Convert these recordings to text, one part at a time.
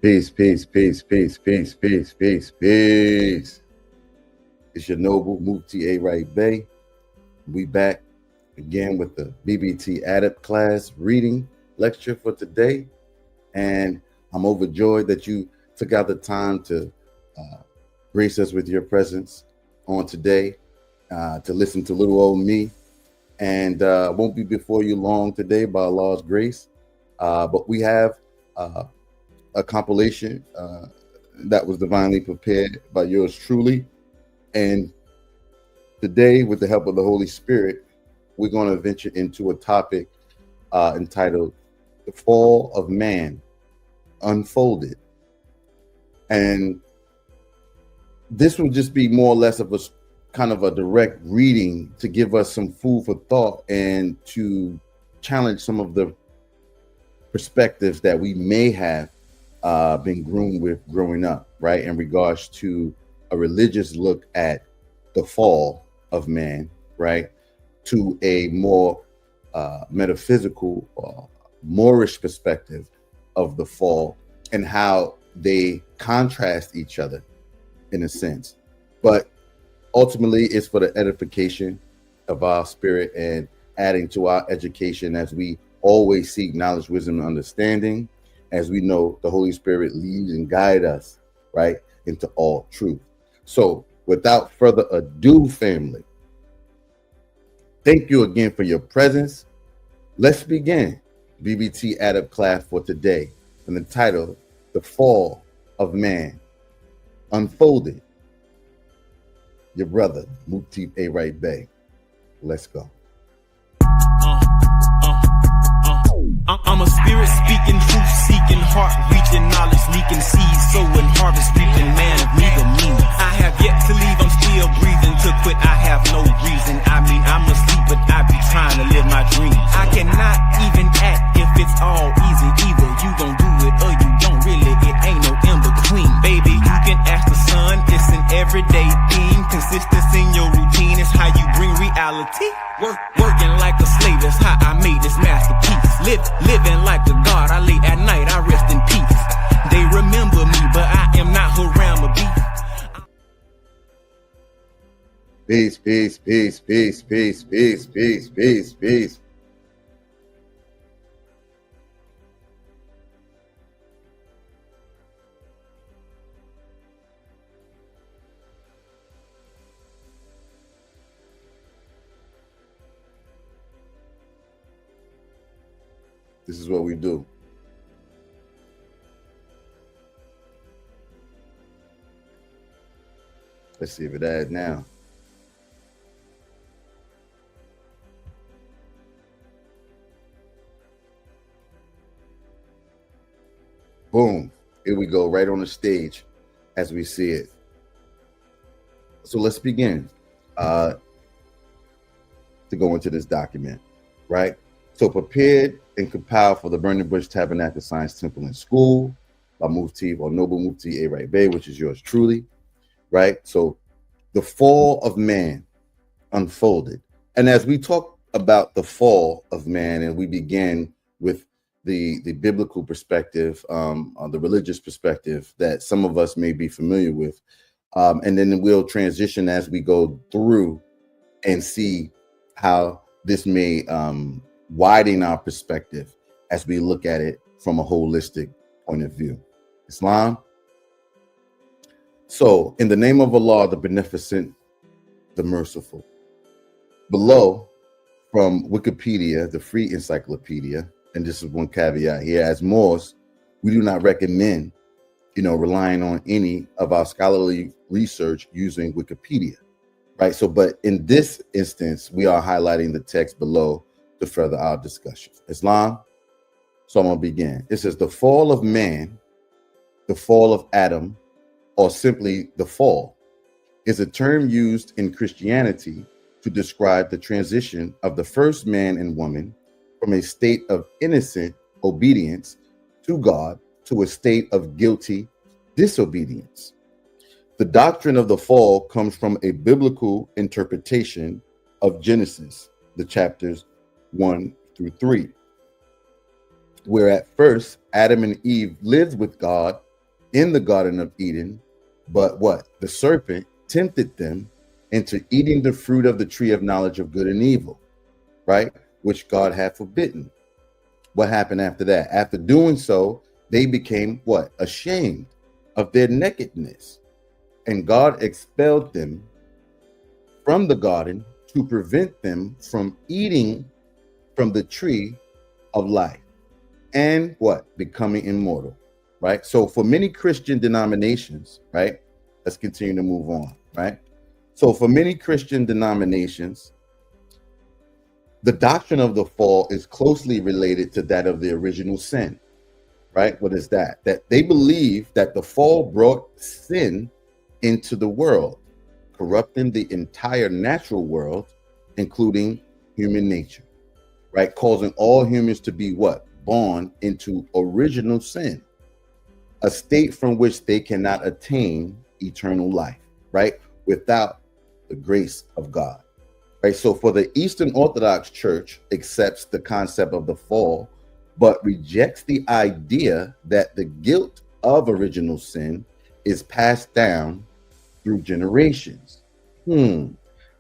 Peace, peace, peace, peace, peace, peace, peace, peace. It's your noble Mufti A. Right Bay. We back again with the BBT Adept class reading lecture for today. And I'm overjoyed that you took out the time to grace us with your presence on today, to listen to little old me. And won't be before you long today by Allah's grace. But we have a compilation that was divinely prepared by yours truly. And today, with the help of the Holy Spirit, we're going to venture into a topic entitled The Fall of Man Unfolded. And this will just be more or less of a kind of a direct reading to give us some food for thought and to challenge some of the perspectives that we may have been groomed with growing up, right, in regards to a religious look at the fall of man, right, to a more metaphysical, Moorish perspective of the fall and how they contrast each other in a sense. But ultimately, it's for the edification of our spirit and adding to our education as we always seek knowledge, wisdom, and understanding, as we know the Holy Spirit leads and guide us, right, into all truth. So without further ado, family, thank you again for your presence. Let's begin BBT Adept class for today from the title, The Fall of Man Unfolded. Your brother, Mufti A. Right Bay. Let's go. I'm a spirit speaking, truth seeking, heart reaching, knowledge leaking, seeds sowing, harvest reaping, man of neither means. I have yet to leave, I'm still breathing. To quit, I have no reason. I mean, I'm asleep, but I be trying to live my dream. I cannot even act if it's all easy. Either you gon' do it or you don't really. It ain't no in between. Baby, you can ask the sun, it's an everyday theme. Consistency in your routine is how you bring reality. Working like a slave, that's how I made this masterpiece. Living like a god, I lay at night, I rest in peace. They remember me, but I am not Haram or beef. Peace, peace, peace, peace, peace, peace, peace, peace, peace. This is what we do. Let's see if it adds now. Boom. Here we go, right on the stage as we see it. So let's begin to go into this document, right? So prepared and compiled for the Burning Bush Tabernacle Science Temple and School by Mufti or Noble Mufti A. Right Bay, which is yours truly, right? So the fall of man unfolded. And as we talk about the fall of man, and we begin with the biblical perspective, the religious perspective that some of us may be familiar with, and then we'll transition as we go through and see how this may widen our perspective as we look at it from a holistic point of view. Islam. So, in the name of Allah, the Beneficent, the Merciful. Below, from Wikipedia, the free encyclopedia, and this is one caveat here, as Moors, we do not recommend, relying on any of our scholarly research using Wikipedia, right? So, but in this instance, we are highlighting the text below to further our discussion. Islam. So I'm going to begin. It says the fall of man, the fall of Adam, or simply the fall, is a term used in Christianity to describe the transition of the first man and woman from a state of innocent obedience to God to a state of guilty disobedience. The doctrine of the fall comes from a biblical interpretation of Genesis, the chapters 1 through 3, where at first Adam and Eve lived with God in the Garden of Eden, but what? The serpent tempted them into eating the fruit of the tree of knowledge of good and evil, right? Which God had forbidden. What happened after that? After doing so, they became what? Ashamed of their nakedness. And God expelled them from the garden to prevent them from eating from the tree of life and what? Becoming immortal, right? So for many Christian denominations, right? Let's continue to move on, right? So for many Christian denominations, the doctrine of the fall is closely related to that of the original sin, right? What is that? That they believe that the fall brought sin into the world, corrupting the entire natural world, including human nature, right? Causing all humans to be what? Born into original sin, a state from which they cannot attain eternal life, right? Without the grace of God, right? So for the Eastern Orthodox Church accepts the concept of the fall, but rejects the idea that the guilt of original sin is passed down through generations.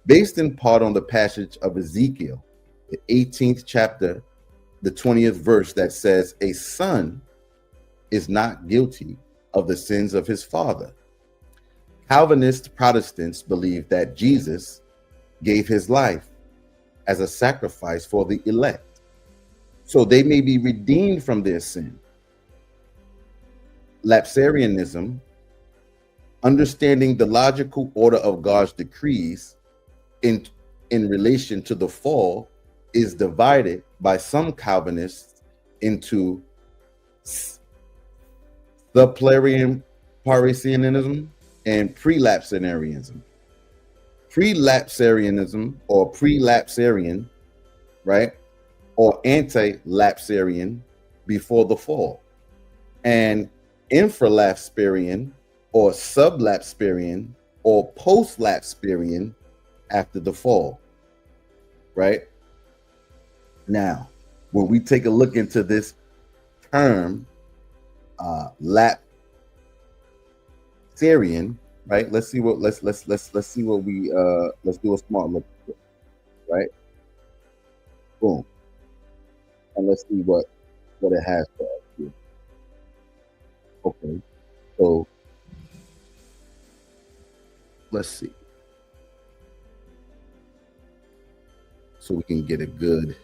Based in part on the passage of Ezekiel, the 18th chapter, the 20th verse, that says, a son is not guilty of the sins of his father. Calvinist Protestants believe that Jesus gave his life as a sacrifice for the elect, so they may be redeemed from their sin. Lapsarianism, understanding the logical order of God's decrees in relation to the fall, is divided by some Calvinists into subplarian Parisianism and prelapsarianism. Prelapsarianism or prelapsarian, right, or anti-lapsarian before the fall, and infralapsarian or sublapsarian or post-lapsarian after the fall, right? Now, when we take a look into this term, lapsarian, right? Let's see what let's see what we let's do a smart look, right? Boom, and let's see what it has for us here. Okay, so let's see, so we can get a good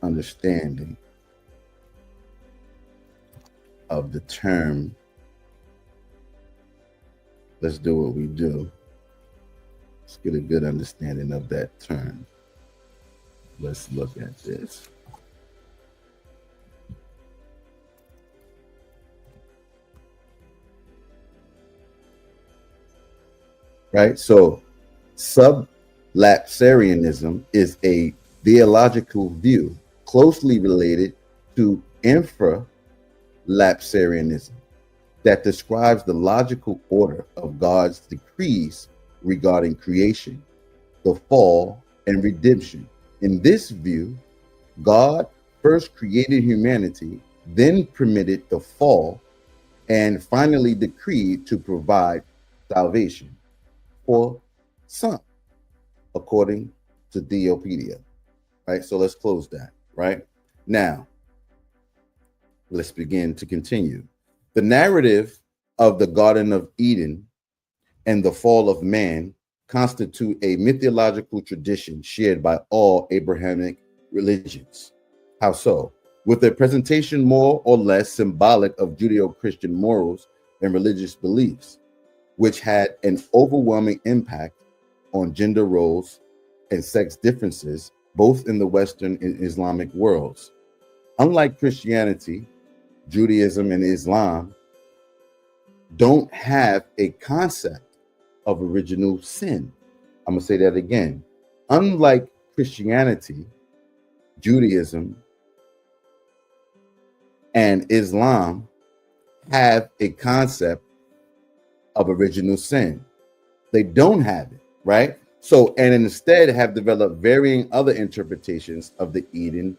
understanding of the term. Let's do what we do. Let's get a good understanding of that term. Let's look at this. Right, so sublapsarianism is a theological view closely related to infralapsarianism that describes the logical order of God's decrees regarding creation, the fall, and redemption. In this view, God first created humanity, then permitted the fall, and finally decreed to provide salvation for some, according to Theopedia, right? So let's close that, right? Now, let's begin to continue. The narrative of the Garden of Eden and the fall of man constitute a mythological tradition shared by all Abrahamic religions. How so? With a presentation more or less symbolic of Judeo-Christian morals and religious beliefs, which had an overwhelming impact on gender roles and sex differences, both in the Western and Islamic worlds. Unlike Christianity, Judaism and Islam don't have a concept of original sin. I'm going to say that again. Unlike Christianity, Judaism, and Islam have a concept of original sin. They don't have it, right? So, and instead have developed varying other interpretations of the Eden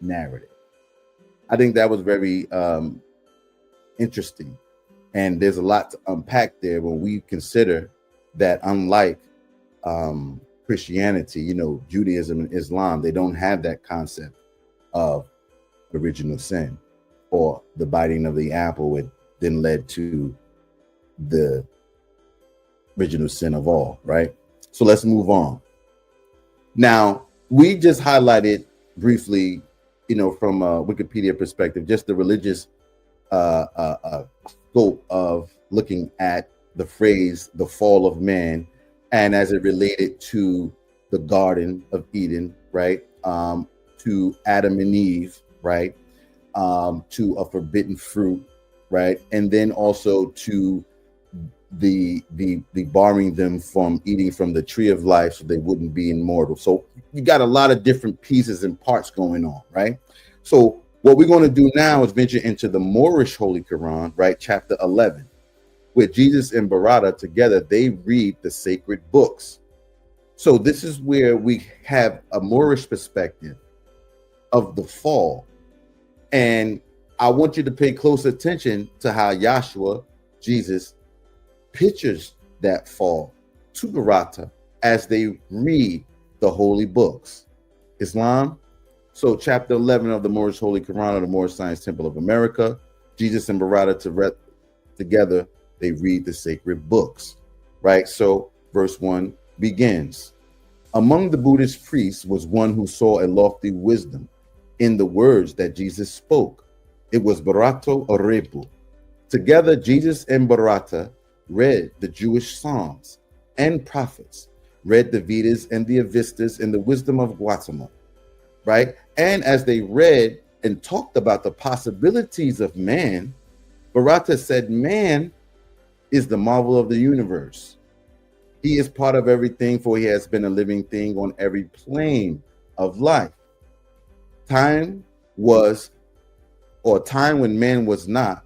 narrative. I think that was very interesting. And there's a lot to unpack there when we consider that, unlike Christianity, Judaism and Islam, they don't have that concept of original sin, or the biting of the apple, which then led to the original sin of all, right? So let's move on. Now, we just highlighted briefly, from a Wikipedia perspective, just the religious scope of looking at the phrase "the fall of man," and as it related to the Garden of Eden, right? To Adam and Eve, right? To a forbidden fruit, right? And then also to the barring them from eating from the tree of life so they wouldn't be immortal. So you got a lot of different pieces and parts going on, right? So what we're going to do now is venture into the Moorish Holy Quran, right? Chapter 11, where Jesus and Barata together, they read the sacred books. So this is where we have a Moorish perspective of the fall. And I want you to pay close attention to how Yahshua, Jesus, pictures that fall to Barata as they read the holy books. Islam. So chapter 11 of the Moorish Holy Quran of the Moorish Science Temple of America, Jesus and Barata together, they read the sacred books, right? So verse 1 begins. Among the Buddhist priests was one who saw a lofty wisdom in the words that Jesus spoke. It was Barato Orebu. Together, Jesus and Barata read the Jewish Psalms and prophets, read the Vedas and the Avistas and the wisdom of Gautama, right? And as they read and talked about the possibilities of man, Barata said, man is the marvel of the universe. He is part of everything, for he has been a living thing on every plane of life. Time was, or time when man was not,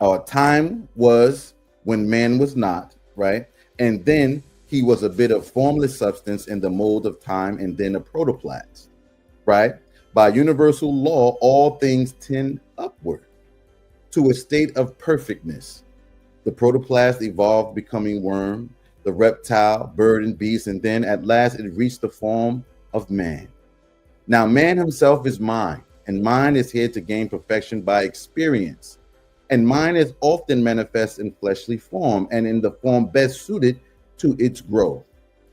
or time was when man was not, right? And then he was a bit of formless substance in the mold of time, and then a protoplasm, right? By universal law, all things tend upward to a state of perfectness. The protoplasm evolved, becoming worm, the reptile, bird, and beast, and then at last it reached the form of man. Now, man himself is mind, and mind is here to gain perfection by experience. And mind is often manifest in fleshly form and in the form best suited to its growth.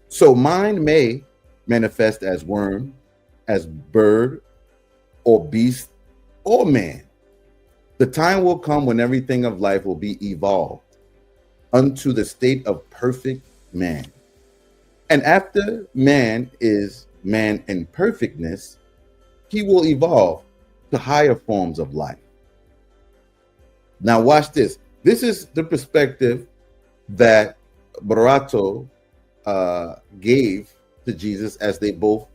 So mind may manifest as worm, as bird, or beast, or man. The time will come when everything of life will be evolved unto the state of perfect man. And after man is man in perfectness, he will evolve to higher forms of life. Now watch this. This is the perspective that Barato gave to Jesus as they both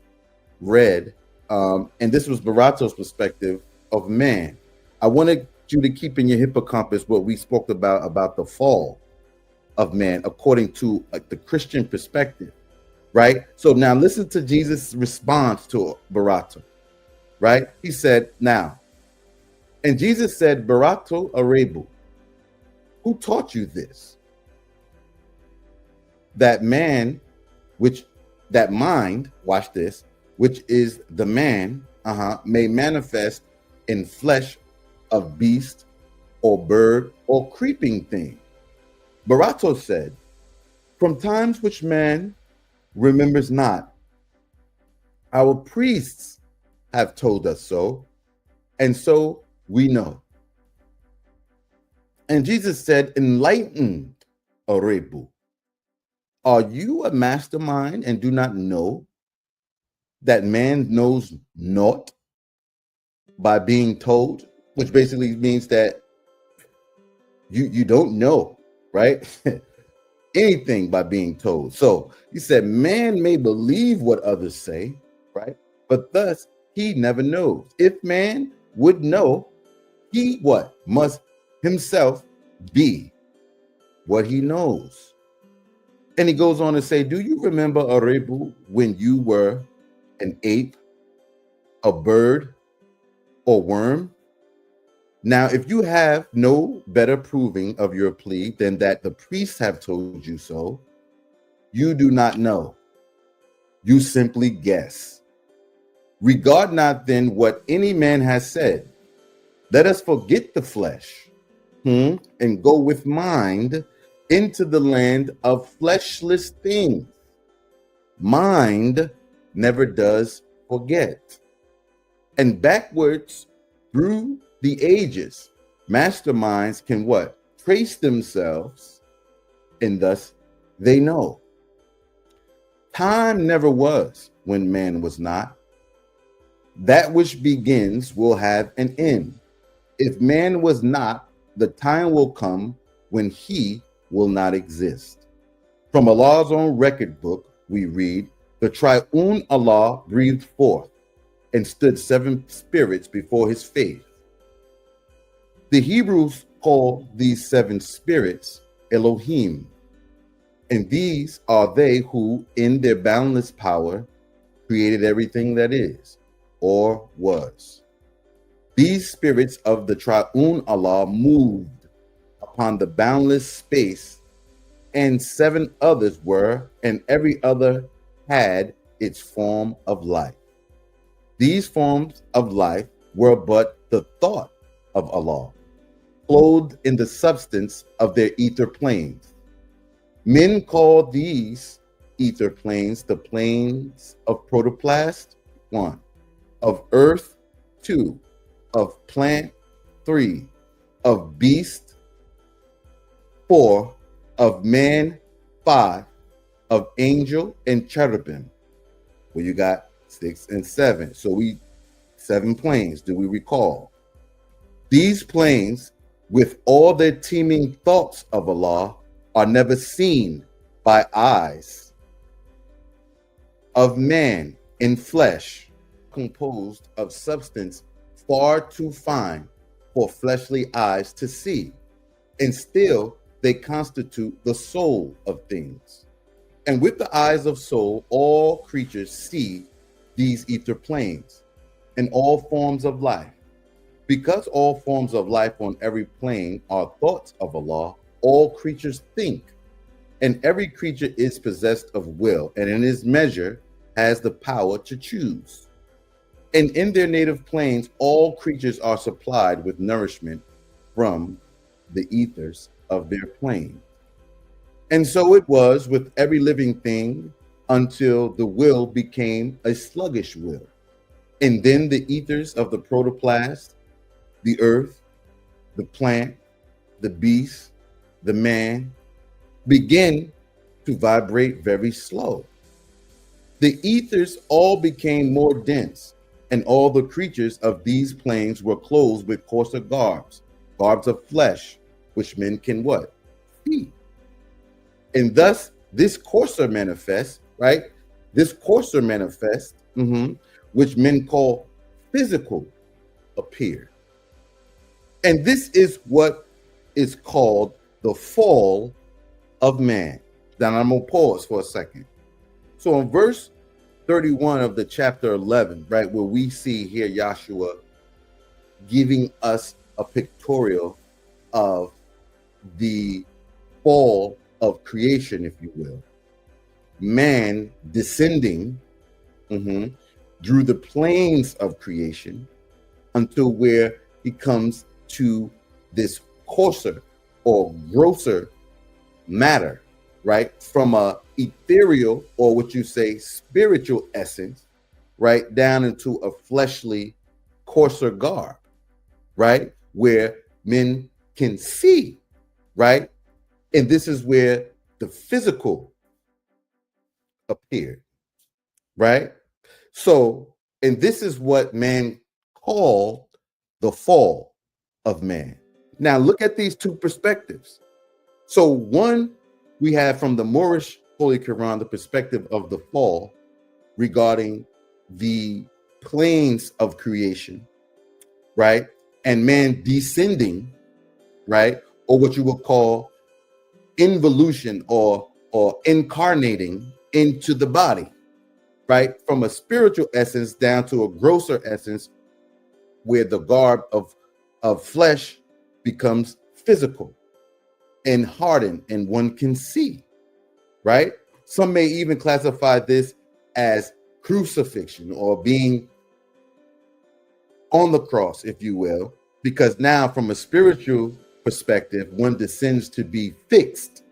read. And this was Barato's perspective of man. I wanted you to keep in your hippocampus what we spoke about the fall of man according to the Christian perspective, right? So now listen to Jesus' response to Barato, right? He said, now, and Jesus said, Barato Arebu, who taught you this? That man, that mind, watch this, which is the man, may manifest in flesh of beast or bird or creeping thing. Barato said, from times which man remembers not, our priests have told us so, and so we know. And Jesus said, enlightened Orebu, are you a mastermind and do not know that man knows naught by being told? Which basically means that you don't know, right? Anything by being told. So he said, man may believe what others say, right? But thus he never knows. If man would know, he what? Must himself be what he knows. And he goes on to say, do you remember, Arebu, when you were an ape, a bird, or worm? Now, if you have no better proving of your plea than that the priests have told you so, you do not know. You simply guess. Regard not then what any man has said. Let us forget the flesh, and go with mind into the land of fleshless things. Mind never does forget. And backwards through the ages, masterminds can what? Trace themselves, and thus they know. Time never was when man was not. That which begins will have an end. If man was not, the time will come when he will not exist. From Allah's own record book, we read, the triune Allah breathed forth and stood 7 spirits before his face. The Hebrews call these 7 spirits Elohim, and these are they who, in their boundless power, created everything that is or was. These spirits of the triune Allah moved upon the boundless space, and 7 others were, and every other had its form of life. These forms of life were but the thought of Allah, clothed in the substance of their ether planes. Men call these ether planes the planes of protoplast, 1, of earth, 2, of plant, 3, of beast, 4, of man, 5, of angel and cherubim. Well, you got 6 and 7. So 7 planes, do we recall? These planes, with all their teeming thoughts of Allah, are never seen by eyes of man in flesh, composed of substance far too fine for fleshly eyes to see, and still they constitute the soul of things. And with the eyes of soul, all creatures see these ether planes and all forms of life. Because all forms of life on every plane are thoughts of Allah, all creatures think, and every creature is possessed of will, and in his measure has the power to choose. And in their native planes, all creatures are supplied with nourishment from the ethers of their plane. And so it was with every living thing until the will became a sluggish will. And then the ethers of the protoplast, the earth, the plant, the beast, the man, begin to vibrate very slow. The ethers all became more dense, and all the creatures of these planes were clothed with coarser garbs of flesh, which men can what? See. And thus this coarser manifest, right? This coarser manifest, which men call physical, appeared. And this is what is called the fall of man. Now I'm gonna pause for a second. So in verse 31 of the chapter 11, right, where we see here Yahshua giving us a pictorial of the fall of creation, if you will. Man descending through the planes of creation until where he comes to this coarser or grosser matter, right? From a ethereal, or what you say spiritual essence, right, down into a fleshly, coarser garb, right, where men can see, right? And this is where the physical appeared, right? So, and this is what man called the fall of man. Now look at these two perspectives. So one, we have from the Moorish Holy Quran, the perspective of the fall regarding the planes of creation, right? And man descending, right? Or what you would call involution or incarnating into the body, right? From a spiritual essence down to a grosser essence where the garb of of flesh becomes physical and hardened, and one can see, right? Some may even classify this as crucifixion or being on the cross, if you will, because now from a spiritual perspective, one descends to be fixed,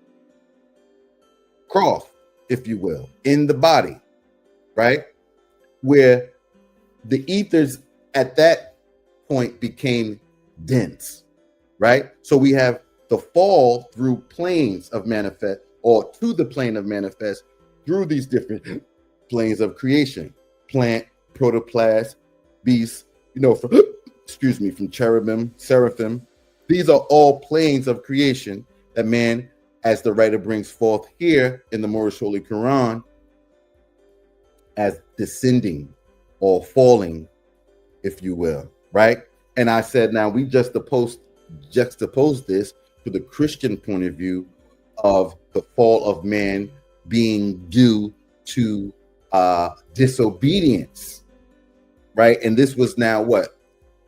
cross, if you will, in the body, right? Where the ethers at that point became dense, right? So we have the fall through planes of manifest, or to the plane of manifest through these different planes of creation, plant, protoplast, beast, from, from cherubim, seraphim. These are all planes of creation that man, as the writer brings forth here in the Moorish Holy Quran, as descending or falling, if you will, right? And I said, now we juxtapose this to the Christian point of view of the fall of man being due to disobedience, right? And this was now what?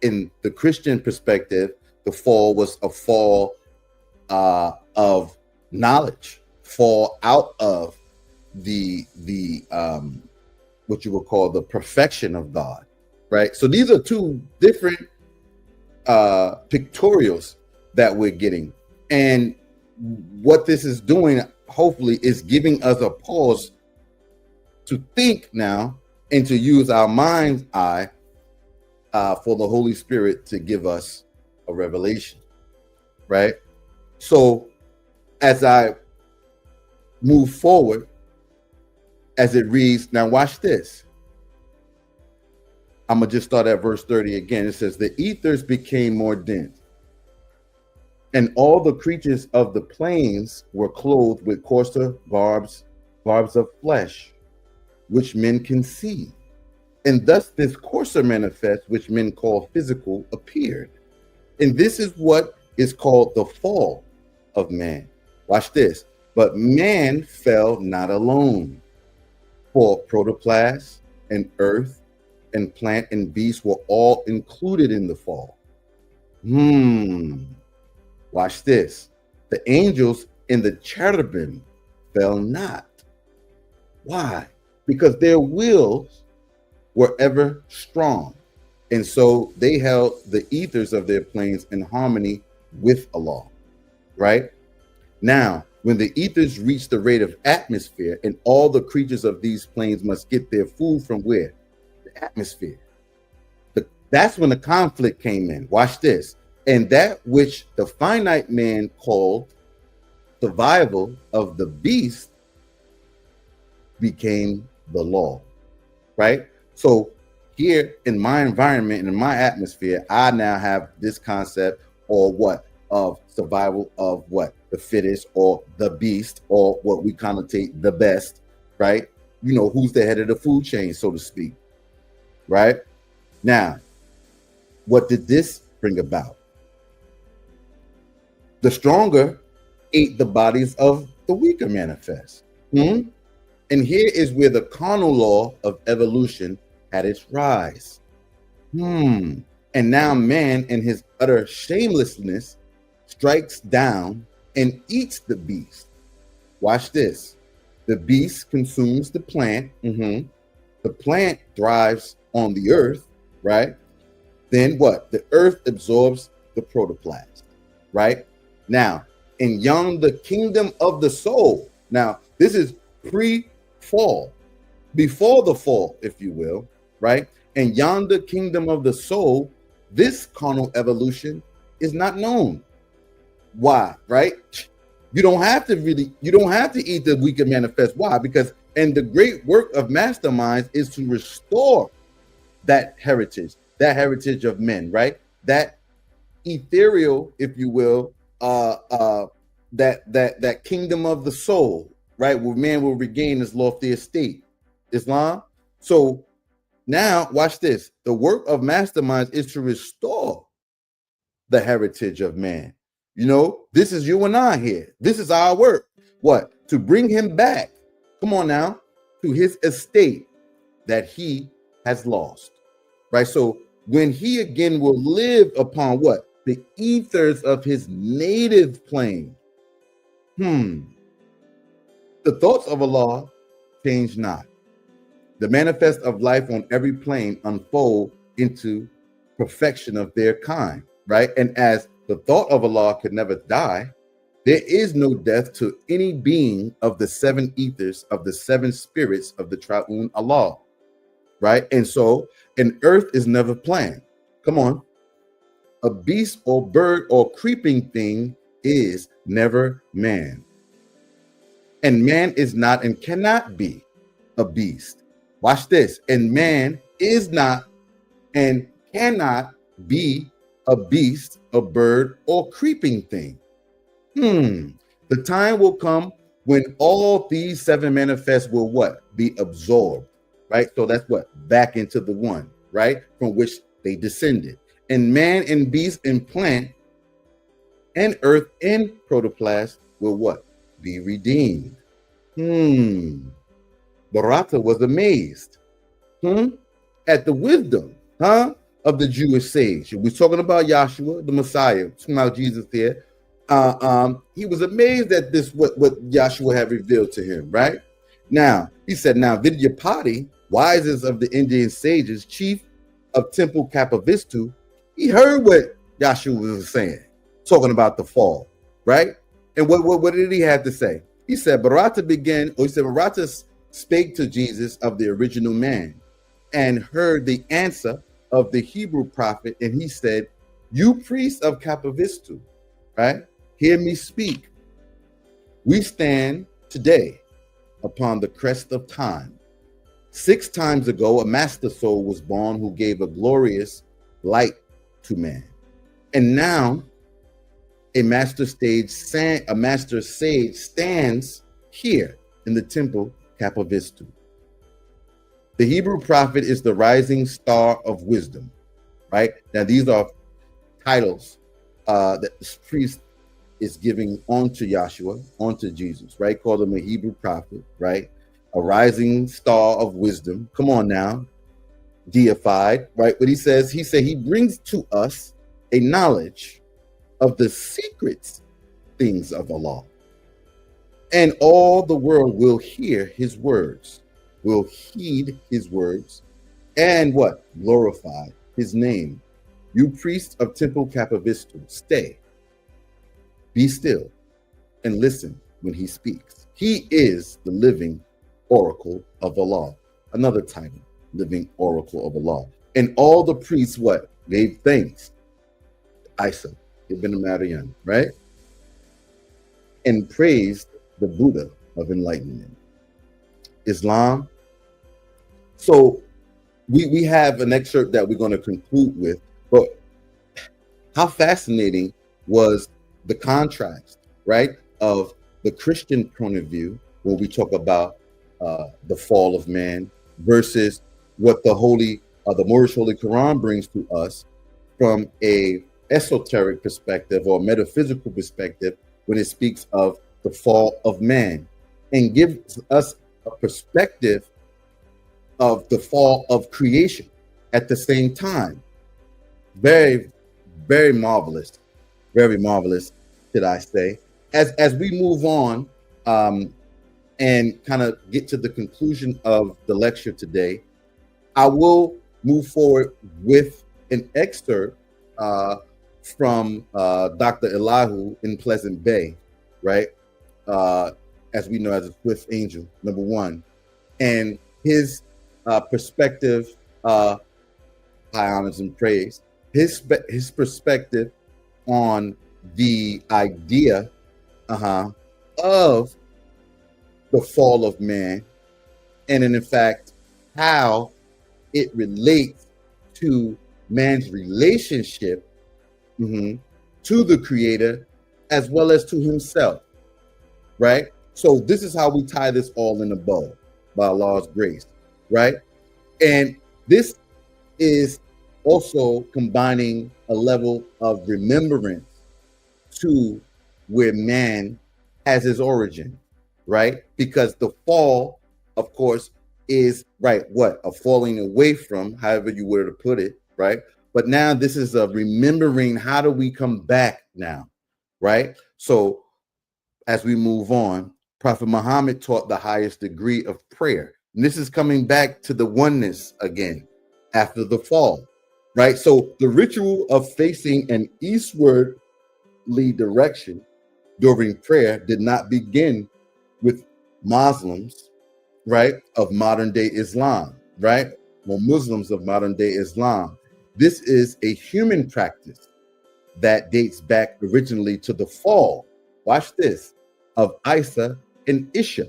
In the Christian perspective, the fall was a fall of knowledge, fall out of the what you would call the perfection of God, right? So these are two different pictorials that we're getting. And what this is doing, hopefully, is giving us a pause to think now and to use our mind's eye for the Holy Spirit to give us a revelation, right? So as I move forward, as it reads, now watch this. I'm going to just start at verse 30 again. It says, the ethers became more dense, and all the creatures of the plains were clothed with coarser barbs of flesh, which men can see. And thus this coarser manifest, which men call physical, appeared. And this is what is called the fall of man. Watch this. But man fell not alone, for protoplast and earth and plant and beast were all included in the fall. Watch this. The angels in the cherubim fell not. Why? Because their wills were ever strong. And so they held the ethers of their planes in harmony with Allah, right? Now, when the ethers reach the rate of atmosphere, and all the creatures of these planes must get their food from where? The atmosphere. That's when the conflict came in. Watch this. And that which the finite man called survival of the beast became the law, right? So here in my environment and in my atmosphere, I now have this concept, or what, of survival of what? The fittest, or the beast, or what we connotate the best, right? Who's the head of the food chain, so to speak, right? Now, what did this bring about? The stronger ate the bodies of the weaker manifest. And here is where the carnal law of evolution had its rise. And now man, in his utter shamelessness, strikes down and eats the beast. Watch this. The beast consumes the plant. The plant thrives on the earth, right? Then what? The earth absorbs the protoplasm, right? Now, in yonder kingdom of the soul. Now, this is pre-fall, before the fall, if you will, right? And yonder kingdom of the soul, this carnal evolution is not known. Why, right? You don't have to eat the weaker manifest. Why? Because, and the great work of masterminds is to restore that heritage of men, right? That ethereal, if you will, that kingdom of the soul, right? Where man will regain his lofty estate, Islam. So now watch this. The work of masterminds is to restore the heritage of man. This is you and I here. This is our work. What? To bring him back. Come on now. To his estate that he has lost. Right? So when he again will live upon what? the ethers of his native plane. The thoughts of Allah change not. The manifest of life on every plane unfold into perfection of their kind, right? And as the thought of Allah could never die, there is no death to any being of the seven ethers of the seven spirits of the Triune Allah, right? And so an earth is never planned. Come on. A beast or bird or creeping thing is never man. And man is not and cannot be a beast. Watch this. And man is not and cannot be a beast, a bird, or creeping thing. The time will come when all these seven manifests will what? Be absorbed, right? So that's what? Back into the one, right? From which they descended. And man and beast and plant and earth and protoplast will what? Be redeemed. Barata was amazed at the wisdom of the Jewish sage. We're talking about Yahshua, the Messiah, talking about Jesus here. He was amazed at this, what Yahshua had revealed to him, right? Now, he said, now Vidyapati, wisest of the Indian sages, chief of Temple Kapavistu, he heard what Yahshua was saying, talking about the fall, right? And what did he have to say? He said, Barata spake to Jesus of the original man and heard the answer of the Hebrew prophet. And he said, you priests of Kapavistu, right? Hear me speak. We stand today upon the crest of time. 6 times ago, a master soul was born who gave a glorious light to man. And now a master sage stands here in the temple Kapavistu. The Hebrew prophet is the rising star of wisdom, right? Now these are titles that the priest is giving onto Yahshua, onto Jesus, right? Call him a Hebrew prophet, right? A rising star of wisdom. Come on now, deified, right? What he said he brings to us a knowledge of the secrets things of Allah. And all the world will hear his words, will heed his words, and what? Glorify his name. You priests of Temple Kapavistu, stay, be still, and listen when he speaks. He is the living oracle of Allah. Another title, living oracle of Allah. And all the priests, what? Gave thanks. Isa, Ibn Mariam, right? And praised the Buddha of enlightenment. Islam. So we have an excerpt that we're going to conclude with, but how fascinating was the contrast, right, of the Christian point of view when we talk about the fall of man versus what the Moorish Holy Quran brings to us from a esoteric perspective or metaphysical perspective when it speaks of the fall of man, and gives us a perspective of the fall of creation at the same time. Very, very marvelous, should I say. As we move on and kind of get to the conclusion of the lecture today, I will move forward with an excerpt from Dr. Elihu in Pleasant Bay, right? As we know, as a swift angel, number one, and his perspective, high honors and praise, his perspective on the idea of the fall of man, and in fact, how it relates to man's relationship to the Creator as well as to himself, right? So this is how we tie this all in a bow by Allah's grace, right? And this is also combining a level of remembrance to where man has his origin, right? Because the fall, of course, is, right, what? A falling away from, however you were to put it, right? But now this is a remembering, how do we come back now, right? So as we move on, Prophet Muhammad taught the highest degree of prayer. And this is coming back to the oneness again after the fall, right? So the ritual of facing an eastwardly direction during prayer did not begin with Muslims, right, of modern day Islam, right? Well, Muslims of modern day Islam. This is a human practice that dates back originally to the fall, watch this, of Isa and Isha,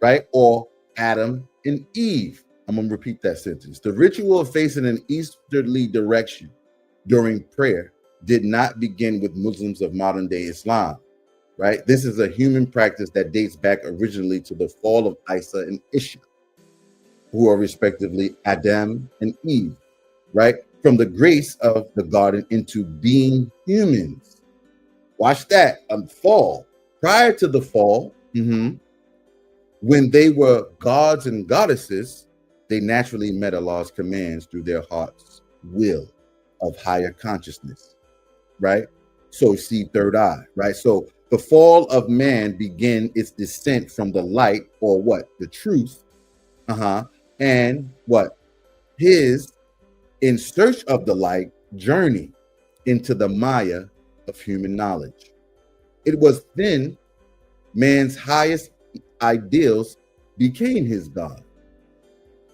right? Or Adam and Eve. I'm going to repeat that sentence. The ritual of facing an easterly direction during prayer did not begin with Muslims of modern day Islam, right? This is a human practice that dates back originally to the fall of Isa and Isha, who are respectively Adam and Eve, right? From the grace of the garden into being humans. Watch that, fall. Prior to the fall, when they were gods and goddesses, they naturally met Allah's commands through their heart's will of higher consciousness, right? So see third eye, right? So the fall of man began its descent from the light, or what? The truth, and what? His, in search of the light, journey into the Maya of human knowledge. It was then man's highest ideals became his God,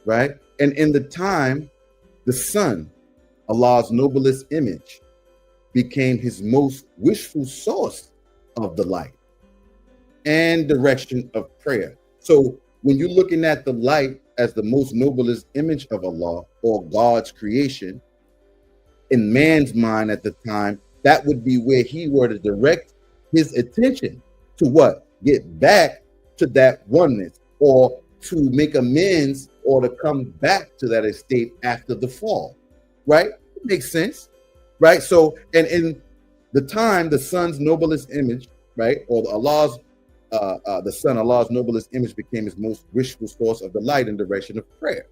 right? And in the time, the sun, Allah's noblest image, became his most wishful source of the light and direction of prayer. So when you're looking at the light as the most noblest image of Allah, or God's creation, in man's mind at the time, that would be where he were to direct his attention to what? Get back to that oneness, or to make amends, or to come back to that estate after the fall, right? It makes sense, right? So, and in the time, the sun's noblest image, right, or Allah's, the sun, Allah's noblest image, became his most wishful source of the light and direction of prayer,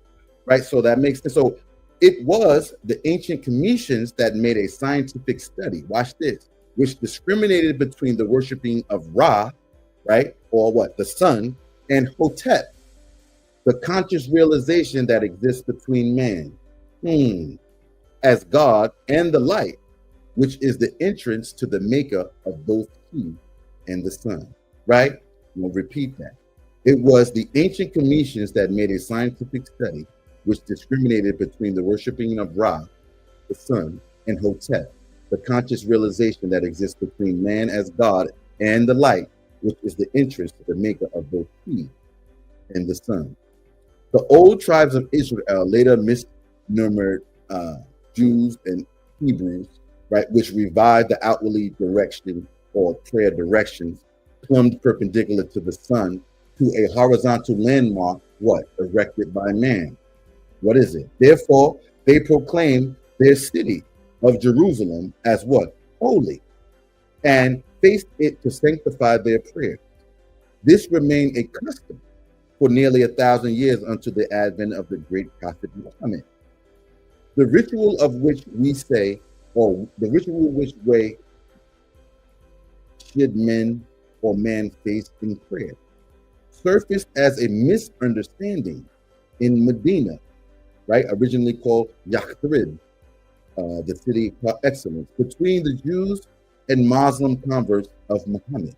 right? So that makes sense. So it was the ancient Cometians that made a scientific study, watch this, which discriminated between the worshiping of Ra, right, or what, the sun, and Hotep, the conscious realization that exists between man as God and the light, which is the entrance to the maker of both he and the sun, right? We'll repeat that. It was the ancient Cometians that made a scientific study which discriminated between the worshiping of Ra, the sun, and Hotep, the conscious realization that exists between man as God and the light, which is the entrance to the maker of both he and the sun. The old tribes of Israel later misnomered Jews and Hebrews, right, which revived the outwardly direction or prayer directions plumbed perpendicular to the sun to a horizontal landmark, what? Erected by man. What is it? Therefore, they proclaim their city of Jerusalem as what? Holy, and faced it to sanctify their prayers. This remained a custom for nearly 1,000 years until the advent of the great prophet Muhammad. The ritual of which we say, or the ritual which way should men or man face in prayer, surfaced as a misunderstanding in Medina, right? Originally called Yathrib, the city of excellence, between the Jews and Muslim converts of Muhammad.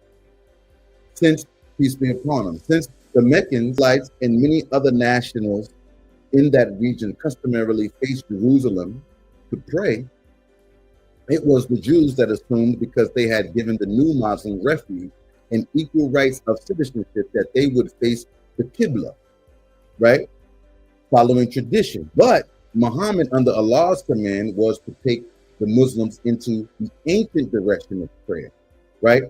Since, peace be upon him, since the Meccans, Lights, and many other nationals in that region customarily faced Jerusalem to pray, it was the Jews that assumed, because they had given the new Muslim refuge and equal rights of citizenship, that they would face the Qibla, right? Following tradition. But Muhammad, under Allah's command, was to take the Muslims into the ancient direction of prayer, right?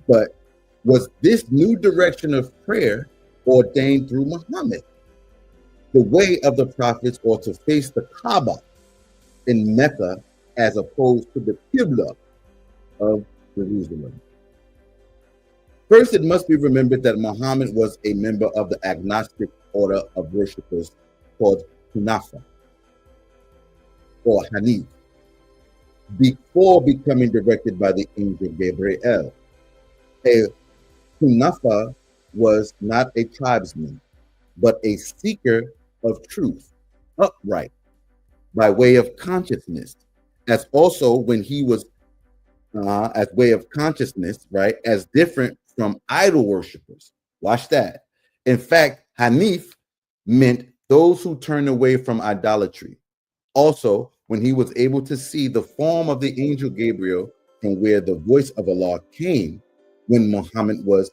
But was this new direction of prayer ordained through Muhammad, the way of the prophets, or to face the Kaaba in Mecca as opposed to the Qibla of Jerusalem? First, it must be remembered that Muhammad was a member of the agnostic order of worshippers called Hunafa or Hanif, before becoming directed by the angel Gabriel. A Hunafa was not a tribesman, but a seeker of truth, upright, by way of consciousness, as also when he was as way of consciousness, right, as different from idol worshippers. Watch that. In fact, Hanif meant those who turn away from idolatry. Also, when he was able to see the form of the angel Gabriel from where the voice of Allah came, when Muhammad was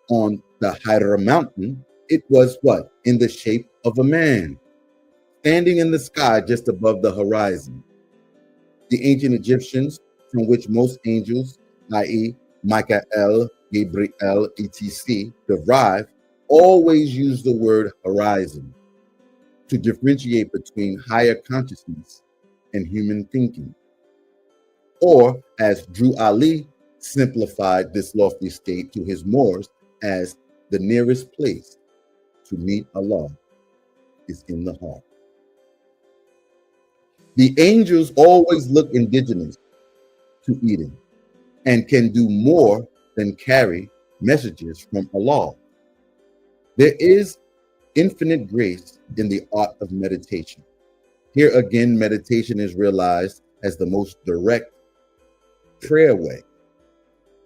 on the Hira mountain, it was what? In the shape of a man, standing in the sky just above the horizon. The ancient Egyptians, from which most angels, i.e., Michael, Gabriel, etc., derive, always use the word horizon to differentiate between higher consciousness and human thinking. Or, as Drew Ali simplified this lofty state to his Moors, as the nearest place to meet Allah is in the heart. The angels always look indigenous to Eden and can do more than carry messages from Allah. There is infinite grace in the art of meditation. Here again, meditation is realized as the most direct prayer way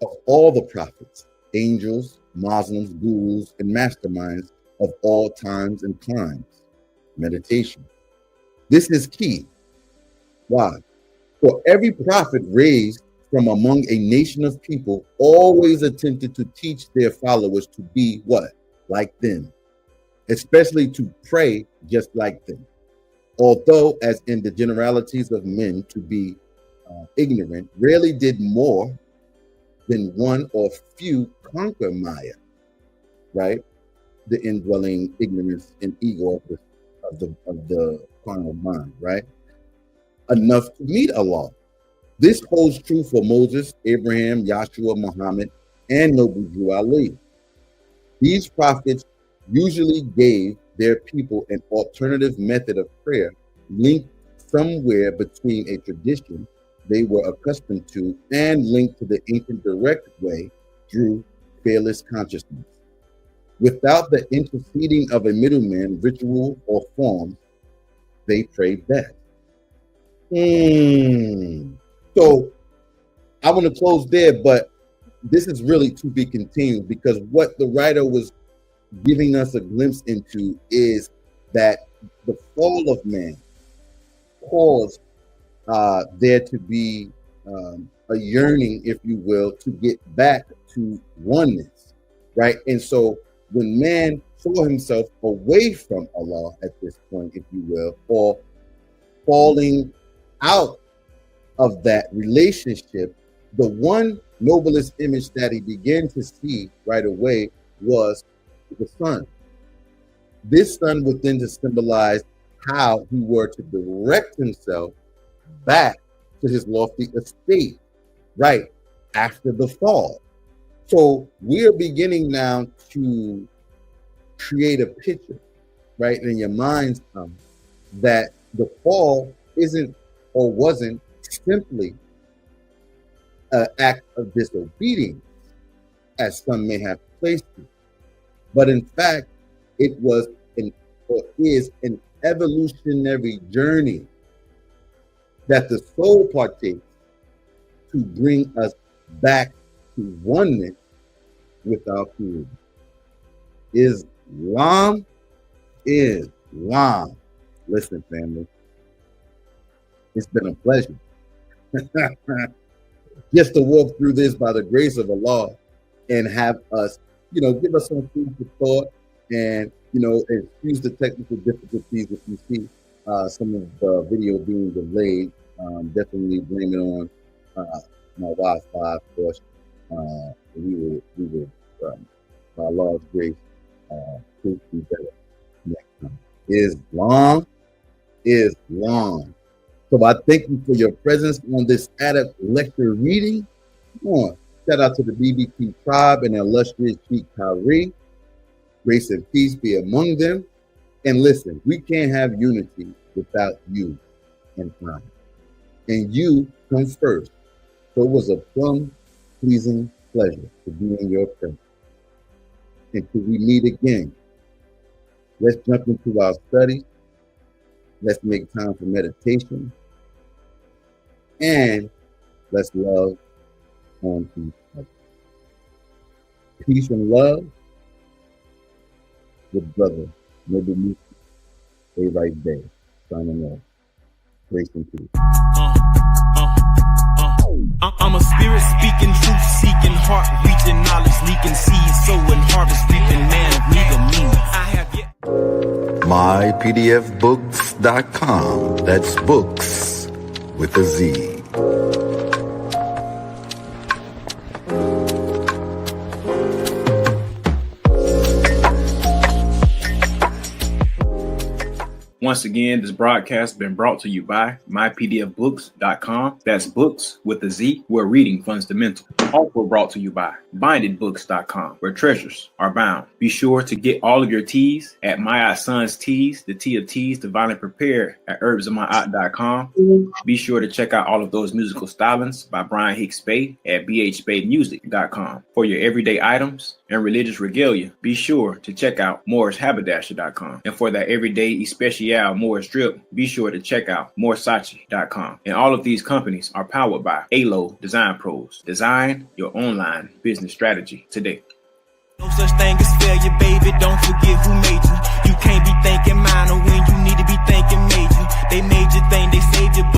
of all the prophets, angels, Muslims, gurus, and masterminds of all times and climes. Meditation. This is key. Why? For every prophet raised from among a nation of people always attempted to teach their followers to be what? Like them, especially to pray just like them. Although, as in the generalities of men, to be ignorant, rarely did more than one or few conquer Maya, right? The indwelling ignorance and ego of the carnal mind, right? Enough to meet Allah. This holds true for Moses, Abraham, Yahshua, Muhammad, and Noble Drew Ali. These prophets usually gave their people an alternative method of prayer linked somewhere between a tradition they were accustomed to and linked to the ancient direct way through fearless consciousness. Without the interceding of a middleman, ritual, or form, they prayed best. So I want to close there, but this is really to be continued, because what the writer was giving us a glimpse into is that the fall of man caused there to be a yearning, if you will, to get back to oneness, right? And so when man saw himself away from Allah at this point, if you will, or falling out of that relationship, the one noblest image that he began to see right away was the sun. This sun would then to symbolize how he were to direct himself back to his lofty estate right after the fall. So we're beginning now to create a picture, right, in your mind's that the fall isn't or wasn't simply an act of disobedience, as some may have placed it, but in fact, it was or is an evolutionary journey that the soul partakes to bring us back to oneness with our Creator. Islam. Listen, family, it's been a pleasure just to walk through this by the grace of Allah and have us, give us some food for thought, and, excuse the technical difficulties if you see some of the video being delayed. Definitely blame it on my Wi-Fi, of course. We will, by Allah's grace, prove to be better next time. Islam. So I thank you for your presence on this Adept lecture reading. Come on. Shout out to the BBT tribe and illustrious Sheikh Kyrie. Grace and peace be among them. And listen, we can't have unity without you and I. and you come first. So it was a plum pleasing pleasure to be in your presence. Until we meet again, let's jump into our study. Let's make time for meditation. And let's love on each other. Peace and love with brother Noble Muti, A right there, signing off. Grace and peace. I'm a spirit speaking, truth seeking, heart reaching, knowledge leaking, seed sowing, harvest reaping, man of neither meaning. I have yet. mypdfbooks.com. That's books with a Z. Once again, this broadcast has been brought to you by mypdfbooks.com. That's books with a Z, where reading fundamental. Also brought to you by bindedbooks.com, where treasures are bound. Be sure to get all of your teas at My Son's Teas, the tea of teas, divinely prepared at herbsofmyaunt.com. Be sure to check out all of those musical stylings by Brian Hicks Spade at bhspademusic.com. For your everyday items and religious regalia, be sure to check out morrishaberdasher.com. And for that everyday especial Morris drip, be sure to check out moresachi.com. And all of these companies are powered by ALO Design Pros. Design your online business strategy today. No such thing as failure, baby. Don't forget who made you. You can't be thinking minor when you need to be thinking major. They made you think they saved you.